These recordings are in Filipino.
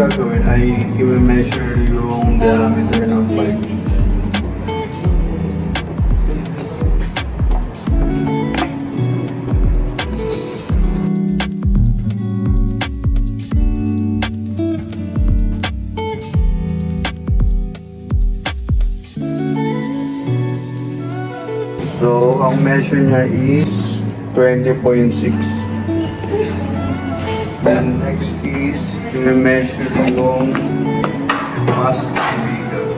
gagawin ay i-measure yung diameter ng pipe. So, ang measure niya is 20.6. Then next is i-measure yung mass vehicle.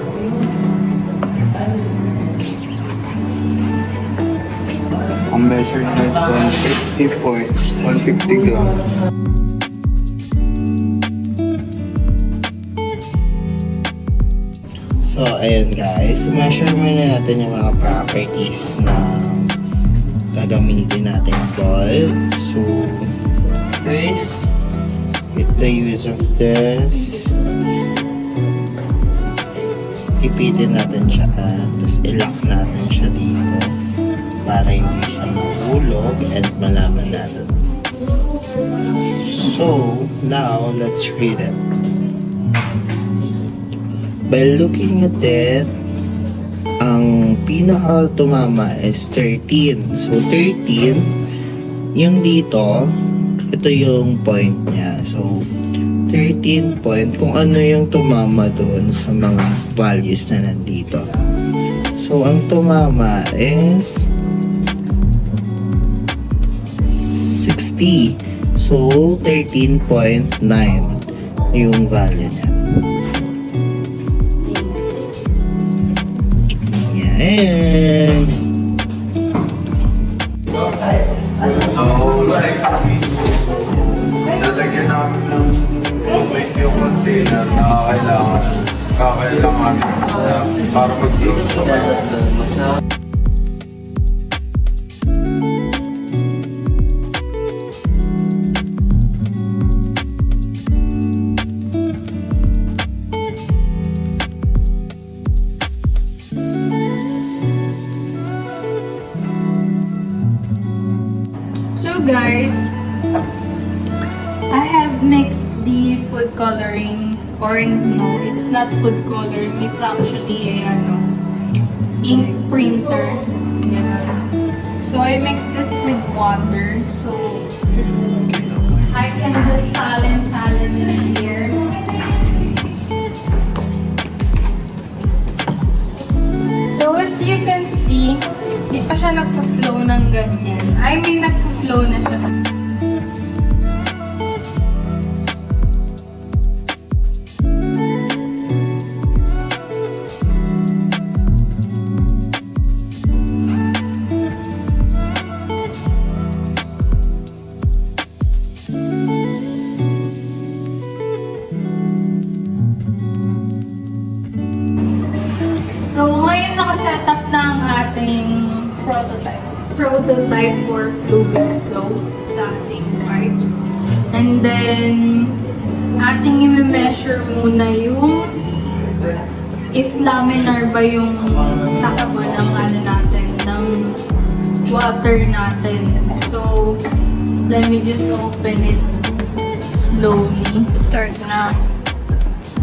Ang measure niya is 150 grams. So, ayun guys, measure muna natin yung mga properties na gagamitin natin ball. So, first, with the use of this, ipitin natin siya, tapos i-lock natin siya dito para hindi siya mahulog and malaman natin. So, now, let's read it. By looking at it, ang pinaka tumama is 13. So, 13, yung dito, ito yung point niya. So, 13 point, kung ano yung tumama doon sa mga values na nandito. So, ang tumama is 60. So, 13.9 yung value niya. Yan. So, next is lalagyan namin ng tubig yung container na kakailangan para mag-close sa pipe. So guys, I have mixed the food coloring, or no, it's not food coloring, it's actually a ink printer. So I mixed it with water, so I can just salad in here. So as you can see, di pa siya nagpa-flow ng ganyan. I mean, nagpa-flow na siya. So, ngayon nakasetup na ang ating prototype for fluid flow sa ating pipes. And then, ating i-measure muna yung if laminar ba yung takbo ng natin, ng water natin. So, let me just open it slowly. Start na.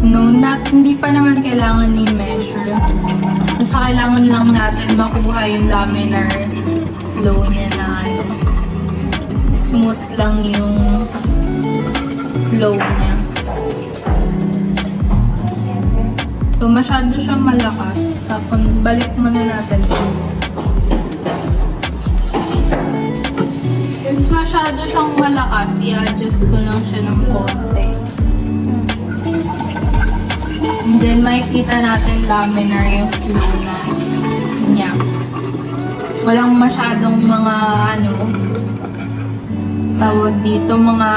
No, hindi pa naman kailangan i-measure. Basta kailangan lang natin makuha yung laminar flow niya na smooth lang yung flow niya. So, masyado siyang malakas. Tapos, balik muna natin ito. Since masyado siyang malakas, i-adjust ko lang siya ng konti. And then, makikita natin laminar yung flow na niya. Walang masyadong mga, tawag dito, mga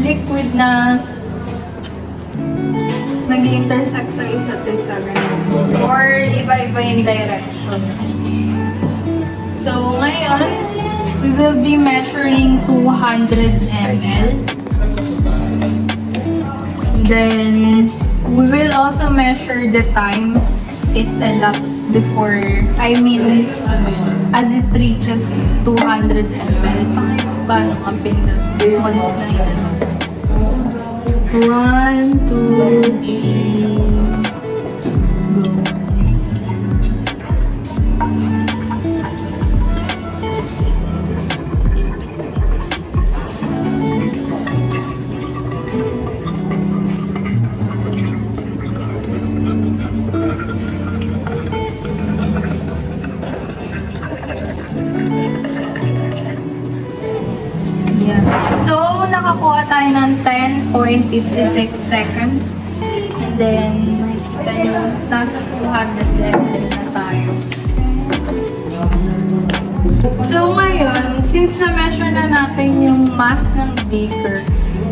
liquid na nag-intersect sa isa't isa. Or iba-iba yung direction. So, ngayon, we will be measuring 200 ml. Then, we will also measure the time it elapsed before, as it reaches 200 ml. Paano ang pinag once na yun? 1, 2, 3, go. Yan. So, nakakuha tayo ng 10.56 seconds. And then, nakikita nyo, nasa 200 level na tayo. So, ngayon, since na-measure na natin yung mass ng beaker,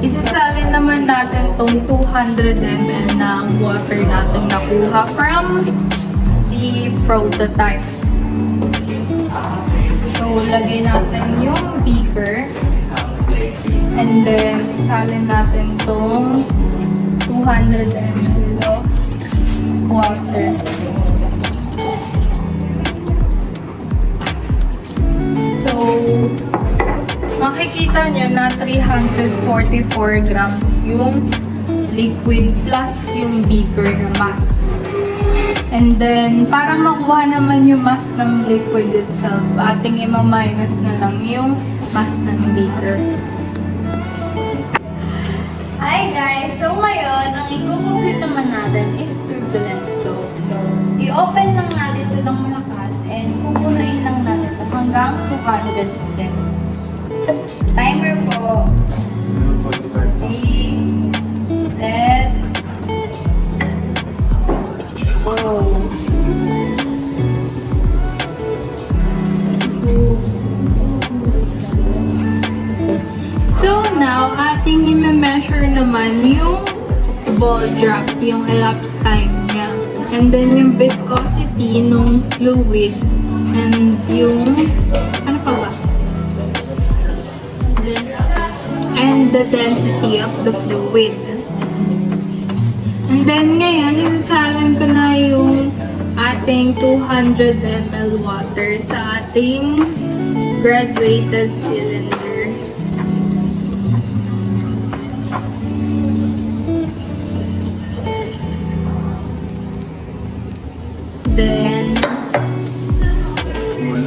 isasalin naman natin tong 200 ml na water natin nakuha from the prototype. So, lagay natin yung beaker. And then, salin natin tong 200 ml of water. So, makikita nyo na 344 grams yung liquid plus yung beaker na mass. And then, para makuha naman yung mass ng liquid itself, ating ima-minus na lang yung mass ng beaker. Hi guys! So ngayon, ang i-compute naman natin is turbulent flow. So, i-open lang natin ito ng malakas and pupunuin lang natin ito hanggang 210. Timer po. Ready, set, go! So now, ating i-measure naman yung ball drop, yung elapsed time niya. And then yung viscosity ng fluid. And yung, ano pa ba? And the density of the fluid. And then ngayon, isasalin ko na yung ating 200 ml water sa ating graduated cylinder. Then,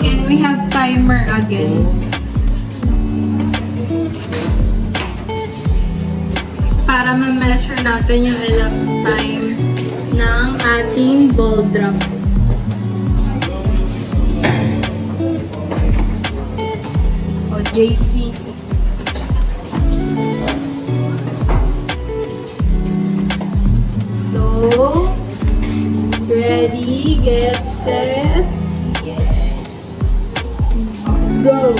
and we have timer again. Para ma-measure natin yung elapsed time ng ating ball drop. O JC. So, ready, get set, go!